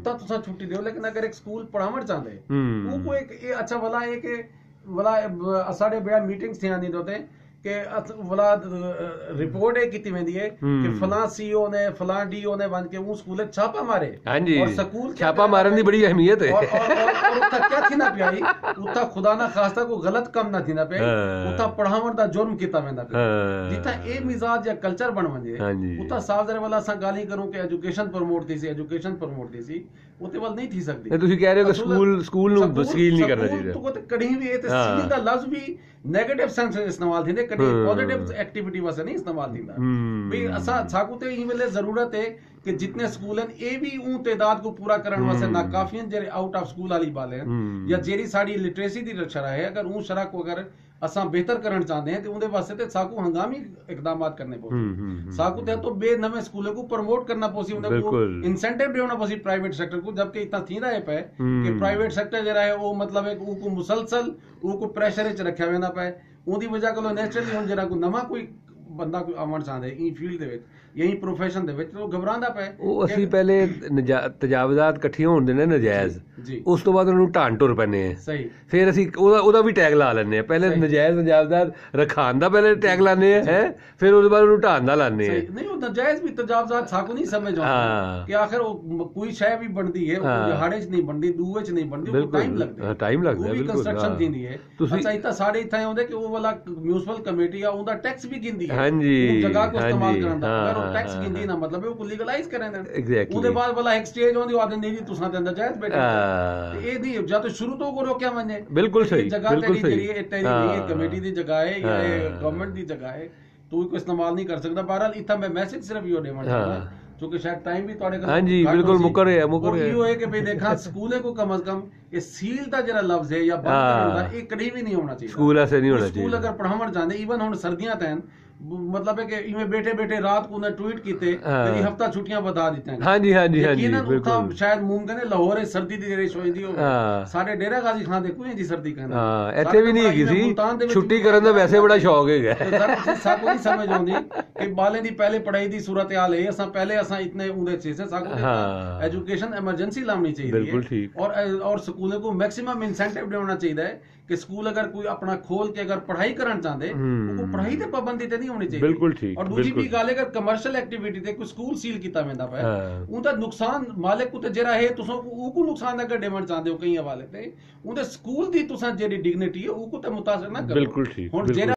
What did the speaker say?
उत्ता तुसा छुट्टी दो, लेकिन अगर एक स्कूल पढ़ावण चाहते वो को एक अच्छा भला है कि भला साढ़े बड़ा मीटिंग्स थी आनी दोते कि भला रिपोर्ट है कितनी वेंदी है कि फलां सीईओ ने फलां डीओ ने बन के वो स्कूल छापा मारे। हां जी, और स्कूल छापा मारन दी बड़ी अहमियत है। और उत्ता क्या थी ना पियाई, उत्ता खुदा ना खास्ता को गलत काम ना थी ना पे, उत्ता पढ़ावण दा जुर्म कीता वेंदा पे। जिता ए मिजाज या कल्चर बन वंजे उत्ता साफ जरे वाला सा गाली करूं कि एजुकेशन प्रमोट थी सी, एजुकेशन प्रमोट थी सी, उते वाल नहीं थी सकदी। ए तुसी कह रहे हो कि स्कूल नु वसील नहीं करना चाहिए। तो कड़ी भी ए ते सील दा लफ्ज भी नेगेटिव सेंस इस्तेमाल थींदे, कड़ी पॉजिटिव एक्टिविटी वास्ते नहीं इस्तेमाल थींदा। भई असा साकू ते ई वेले जरूरत है कि जितने स्कूल हैं ए भी ऊ तादाद को पूरा करने वास्ते नाकाफियन जेरे आउट ऑफ स्कूल वाली बाले हैं या जेरी साडी लिटरेसी दी शरह है, अगर ऊ शरह को अगर असा बेहतर करना चाहते हैं तो उनके वास्ते ते साकू हंगामी इकदाम करने पौसे। साकू ते तो बे नवे स्कूलों को प्रमोट करना पौसी, उन्हें को इंसेंटिव देना पौसी प्राइवेट सेक्टर को, जबकि इतना थी रहे पे कि प्राइवेट सेक्टर जरा है वो मतलब है को मुसलसल को प्रेशर च रखा वेंदा पे। उनकी वजह को नेचुरली हुन जरा को नवा कोई बंदा कोई आवन चाहते ई फील्ड दे विच यही प्रोफेशन दे विच तो घबरांदा पे। ਉਹ ਅਸੀਂ ਪਹਿਲੇ ਤਜਾਵਜ਼ਾਤ ਇਕੱਠੀਆਂ ਹੋਣ ਦਿੰਦੇ ਨਜਾਇਜ਼, ਉਸ ਤੋਂ ਬਾਅਦ ਉਹਨੂੰ ਢਾਣ ਟੁਰ ਪੈਨੇ ਆ। ਸਹੀ, ਫਿਰ ਅਸੀਂ ਉਹਦਾ ਵੀ ਟੈਗ ਲਾ ਲੈਂਦੇ ਆ। ਪਹਿਲੇ ਨਜਾਇਜ਼ ਤਜਾਵਜ਼ਾਤ ਰਖਾਣ ਦਾ ਪਹਿਲੇ ਟੈਗ ਲਾਉਂਦੇ ਆ ਹੈ, ਫਿਰ ਉਹਦੇ ਬਾਅਦ ਉਹਨੂੰ ਢਾਣ ਦਾ ਲਾਉਂਦੇ ਆ। ਨਹੀਂ ਉਹ ਨਜਾਇਜ਼ ਵੀ ਤਜਾਵਜ਼ਾਤ ਸਾਕੂ ਨਹੀਂ ਸਮਝ ਆਉਂਦਾ ਕਿ ਆਖਰ ਉਹ ਕੋਈ ਸ਼ੈ ਵੀ ਬਣਦੀ ਹੈ, ਦਿਹਾੜੇ 'ਚ ਨਹੀਂ ਬਣਦੀ, ਦੂਏ 'ਚ ਨਹੀਂ ਬਣਦੀ, ਉਹ ਟਾਈਮ ਲੱਗਦਾ। ਟਾਈਮ ਲੱਗਦਾ, ਬਿਲਕੁਲ ਕੰਸਟਰਕਸ਼ਨ ਦਿੰਦੀ ਹੈ। ਅੱਛਾ ਇੱਥੇ ਸਾਡੇ ਇੱਥੇ ਆਉਂਦੇ ਕਿ ਉਹ ਵਾਲਾ ਮਿਊਨਿਸਪਲ ਕਮੇਟੀ ਆ ਉਹਦਾ ਟੈਕਸ ਵੀ ਗਿੰਦੀ ਹੈ। ਹਾਂਜੀ, ਜਗ੍ਹਾ को इस्तेमाल करन दा अगर वो टैक्स गिनदी ना मतलब है वो लीगलाइज करें दे। एग्जैक्टली ਉਹਦੇ ਬਾਅਦ ਵਾਲਾ ਇੱਕ ਸਟੇਜ ਹੁੰਦੀ ਉਹ ਆਦੇ ਨਹੀਂ ਜੀ ਤੁਸੀਂ ਤੇ ਅੰਦਰ ਜਾਇਜ਼ ਬੈਠੇ ਤੇ ਇਹ ਨਹੀਂ ਜਾਂ ਤਾਂ ਸ਼ੁਰੂ ਤੋਂ ਕੋ ਰੋਕਿਆ ਮੰਨੇ। ਬਿਲਕੁਲ ਸਹੀ, ਬਿਲकुल सही। ये तेरी कमेटी दी जगह है या गवर्नमेंट दी जगह है, तू इसको इस्तेमाल नहीं कर सकता। बहरहाल इतना मैं मैसेज सिर्फ यो देना चाहता हूं क्योंकि शायद टाइम भी तोड़े। हां जी बिल्कुल मुकर है यो है कि भाई देखा स्कूले को कम से कम ये सील दा जरा लफ्ज है या बंद करना दा ये कभी भी नहीं होना चाहिए। स्कूल ऐसे नहीं होना चाहिए। स्कूल अगर पढ़ावण चाहते इवन हुन सर्दियां तैन मतलब है कि इवें बैठे बैठे रात को ट्वीट कीते कि हफ्ता छुट्टियां बता देते हैं। हां जी हां जी हां जी बिल्कुल शायद मुमकिन है लाहौर सर्दी दी रेश होई दी हो साडे डेरा गाजी खान देखो जी सर्दी कहंदा हां इथे भी नहीं हैगी सी, छुट्टी करन दा वैसे बड़ा शौक है। साकू नहीं समझ आउंदी कि बाले दी पहले पढ़ाई दी सूरत हाल है असा पहले असा इतने उंदे चीज से साकू एजुकेशन इमरजेंसी लानी चाहिए। बिल्कुल ठीक। और स्कूलों को मैक्सिमम इंसेंटिव देना चाहिए कि स्कूल अगर कोई अपना खोल के अगर पढ़ाई करना चाहते वो पढ़ाई ते पाबंदी ते नहीं होनी चाहिए। बिल्कुल ठीक। और दूसरी भी गल अगर कमर्शियल एक्टिविटी ते कोई स्कूल सील कीता वेंदा पे उनदा नुकसान मालिक को ते जरा है तुसा को नुकसान अगर देवण चाहते हो कई हवाले ते उनदे स्कूल दी तुसा जेडी डिग्निटी है वो को ते मुतासर ना करो। बिल्कुल ठीक। हुन